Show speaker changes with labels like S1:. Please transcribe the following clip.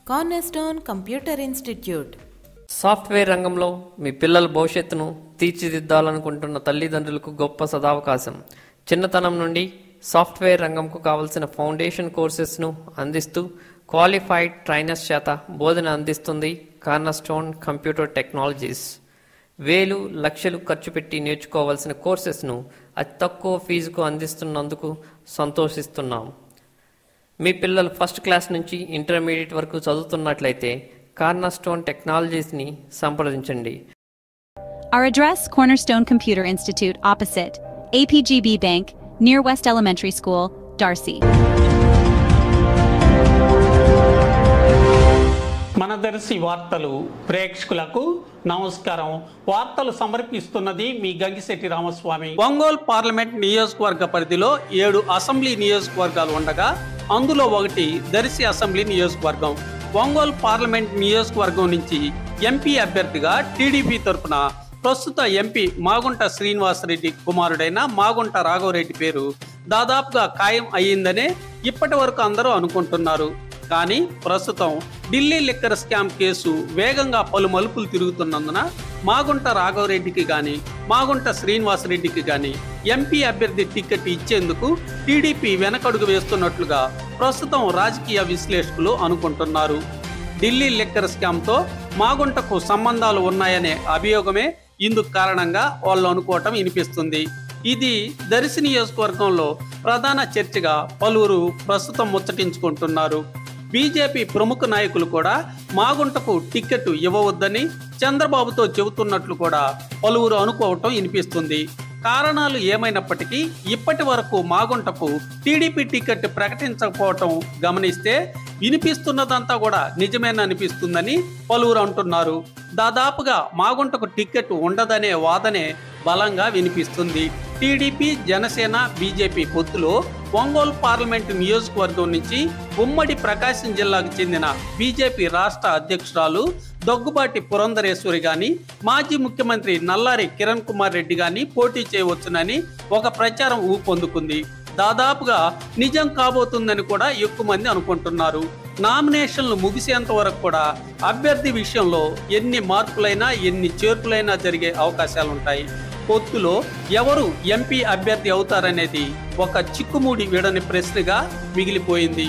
S1: Cornerstone computer institute.
S2: Software రంగంలో మీ పిల్లల భవిష్యత్తును తీర్చిదిద్దాలనుకుంటున్న తల్లిదండ్రులకు గొప్ప సదావకాశం. చిన్నతనం నుండి సాఫ్ట్వేర్ రంగంకు కావలసిన ఫౌండేషన్ కోర్సెస్ను అందిస్తూ క్వాలిఫైడ్ ట్రైనర్స్ చేత బోధన అందిస్తుంది కార్నర్స్టోన్ కంప్యూటర్ టెక్నాలజీస్. వేలు లక్షలు ఖర్చు పెట్టి నేర్చుకోవాల్సిన కోర్సెస్ను అతి తక్కువ ఫీజుకు అందిస్తున్నందుకు సంతోషిస్తున్నాం. మీ పిల్లలు ఫస్ట్ క్లాస్ నుంచి ఇంటర్మీడియట్ వరకు చదువుతున్నట్లయితే కార్నర్స్టోన్ టెక్నాలజీస్ని సంప్రదించండి.
S3: Our address, Cornerstone Computer Institute, opposite APGB Bank, near West Elementary School, Darcy.
S4: మన దర్శి వార్తలు ప్రేక్షకులకు నమస్కారం. వార్తలు సమర్పిస్తున్నది మీ గంగిశెట్టి రామస్వామి. ఒంగోలు పార్లమెంట్ నియోజకవర్గ పరిధిలో 7 అసెంబ్లీ నియోజకవర్గాలు ఉండగా అందులో ఒకటి దర్శి అసెంబ్లీ నియోజకవర్గం. ఒంగోలు పార్లమెంట్ నియోజకవర్గం నుంచి ఎంపీ అభ్యర్థిగా టీడీపీ తరఫున ప్రస్తుత ఎంపీ మాగుంట శ్రీనివాసరెడ్డి కుమారుడైన మాగుంట రాఘవరెడ్డి పేరు దాదాపుగా ఖాయం అయ్యిందనే ఇప్పటి వరకు అందరూ అనుకుంటున్నారు. కానీ ప్రస్తుతం ఢిల్లీ లిక్కర్ స్కామ్ కేసు వేగంగా పలు మలుపులు తిరుగుతున్నందున మాగుంట రాఘవరెడ్డికి గాని మాగుంట శ్రీనివాసరెడ్డికి గాని ఎంపీ అభ్యర్థి టికెట్ ఇచ్చేందుకు టీడీపీ వెనకడుగు వేస్తున్నట్లుగా ప్రస్తుతం రాజకీయ విశ్లేషకులు అనుకుంటున్నారు. ఢిల్లీ లిక్కర్ స్కామ్తో మాగుంటకు సంబంధాలు ఉన్నాయనే అభియోగమే ఇందుకు కారణంగా వాళ్ళు అనుకోవటం వినిపిస్తుంది. ఇది దర్శి నియోజకవర్గంలో ప్రధాన చర్చగా పలువురు ప్రస్తుతం ముచ్చటించుకుంటున్నారు. బీజేపీ ప్రముఖ నాయకులు కూడా మాగుంటకు టికెట్ ఇవ్వవద్దని చంద్రబాబుతో చెబుతున్నట్లు కూడా పలువురు అనుకోవటం వినిపిస్తుంది. కారణాలు ఏమైనప్పటికీ ఇప్పటి వరకు మాగుంటకు టీడీపీ టికెట్ ప్రకటించకపోవటం గమనిస్తే వినిపిస్తున్నదంతా కూడా నిజమేననిపిస్తుందని పలువురు అంటున్నారు. దాదాపుగా మాగుంటకు టికెట్ ఉండదనే వాదనే బలంగా వినిపిస్తుంది. టీడీపీ జనసేన బీజేపీ పొత్తులో ఒంగోలు పార్లమెంటు నియోజకవర్గం నుంచి ఉమ్మడి ప్రకాశం జిల్లాకు చెందిన బీజేపీ రాష్ట్ర అధ్యక్షురాలు దగ్గుబాటి పురంధరేశ్వరి గాని మాజీ ముఖ్యమంత్రి నల్లారి కిరణ్ కుమార్ రెడ్డి గాని పోటీ చేయవచ్చునని ఒక ప్రచారం ఊపందుకుంది. దాదాపుగా నిజం కాబోతుందని కూడా ఎక్కువ మంది అనుకుంటున్నారు. నామినేషన్లు ముగిసేంత వరకు కూడా అభ్యర్థి విషయంలో ఎన్ని మార్పులైనా ఎన్ని చేర్పులైనా జరిగే అవకాశాలుంటాయి. పొత్తులో ఎవరు ఎంపీ అభ్యర్థి అవుతారనేది ఒక చిక్కుముడి వీడని ప్రశ్నగా మిగిలిపోయింది.